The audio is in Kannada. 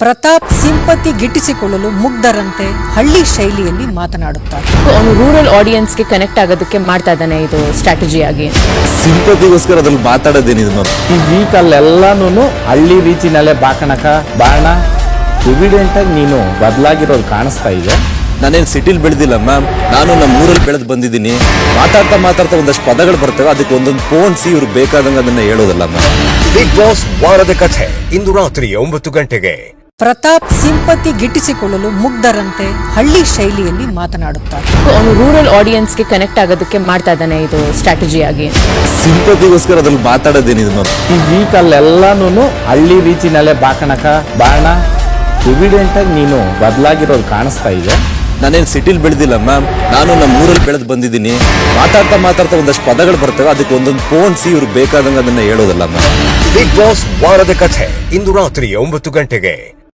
ಪ್ರತಾಪ್ ಸಿಂಪತಿ ಗಿಟ್ಟಿಸಿಕೊಳ್ಳಲು ಮುಗ್ಧರಂತೆ ಹಳ್ಳಿ ಶೈಲಿಯಲ್ಲಿ ಮಾತನಾಡುತ್ತಾರೆ. ಅವನು ರೂರಲ್ ಆಡಿಯನ್ಸ್ಗೆ ಕನೆಕ್ಟ್ ಆಗೋದಕ್ಕೆ ಮಾಡ್ತಾ ಇದ್ದಾನೆ ಇದು ಸ್ಟ್ರಾಟಜಿ ಆಗಿ. ಸಿಂಪತಿಗೋಸ್ಕರ ಅದ್ರಲ್ಲಿ ಮಾತಾಡೋದೇನಿದೆ ಮ್ಯಾಮ್. ಈ ವೀಕಲ್ಲೆಲ್ಲಾನು ಹಳ್ಳಿ ರೀತಿನಲ್ಲೇ ಬಾಕಣಕ ಬಾಣ ಎವಿಡೆಂಟ್ ಆಗಿ ನೀನು ಬದಲಾಗಿರೋದು ಕಾಣಿಸ್ತಾ ಇದೆ. ನಾನೇನು ಸಿಟಿಲಿ ಬೆಳೆದಿಲ್ಲ ಮ್ಯಾಮ್, ನಾನು ನಮ್ಮ ಊರಲ್ಲಿ ಬೆಳೆದು ಬಂದಿದ್ದೀನಿ. ಮಾತಾಡ್ತಾ ಒಂದಷ್ಟು ಪದಗಳು ಬರ್ತವೆ, ಅದಕ್ಕೆ ಒಂದೊಂದು ಪೋಣಿಸಿ ಇವ್ರು ಬೇಕಾದಂಗೆ ಅದನ್ನ ಹೇಳೋದಲ್ಲ ಮ್ಯಾಮ್. ಬಿಗ್ ಬಾಸ್ ವಾರದ ಕಥೆ ಇಂದು ರಾತ್ರಿ 9 ಗಂಟೆಗೆ. ಪ್ರತಾಪ್ ಸಿಂಪತಿ ಗಿಟ್ಟಿಸಿಕೊಳ್ಳಲು ಮುಗ್ಧರಂತೆ ಹಳ್ಳಿ ಶೈಲಿಯಲ್ಲಿ ಮಾತನಾಡುತ್ತಾರೆ. ಅವನು ರೂರಲ್ ಆಡಿಯನ್ಸ್ಗೆ ಕನೆಕ್ಟ್ ಆಗೋದಕ್ಕೆ ಮಾಡ್ತಾ ಇದ್ದಾನೆ ಇದು ಸ್ಟ್ರಾಟಜಿ ಆಗಿ. ಸಿಂಪತಿಗೋಸ್ಕರ ಅದ್ರಲ್ಲಿ ಮಾತಾಡೋದೇನಿದೆ ಮ್ಯಾಮ್. ಈ ವೀಕಲ್ಲೆಲ್ಲಾನು ಹಳ್ಳಿ ರೀತಿನಲ್ಲೇ ಬಾಕಣಕ ಬಾಣ ಎವಿಡೆಂಟ್ ಆಗಿ ನೀನು ಬದಲಾಗಿರೋದು ಕಾಣಿಸ್ತಾ ಇದೆ. ನಾನೇನು ಸಿಟಿಲಿ ಬೆಳೆದಿಲ್ಲ ಮ್ಯಾಮ್, ನಾನು ನಮ್ಮ ಊರಲ್ಲಿ ಬೆಳೆದು ಬಂದಿದ್ದೀನಿ. ಮಾತಾಡ್ತಾ ಒಂದಷ್ಟು ಪದಗಳು ಬರ್ತವೆ, ಅದಕ್ಕೆ ಒಂದೊಂದು ಪೋಣಿಸಿ ಇವ್ರು ಬೇಕಾದಂಗೆ ಅದನ್ನ ಹೇಳೋದಲ್ಲ ಮ್ಯಾಮ್. ಬಿಗ್ ಬಾಸ್ ವಾರದ ಕಥೆ ಇಂದು ರಾತ್ರಿ 9 ಗಂಟೆಗೆ.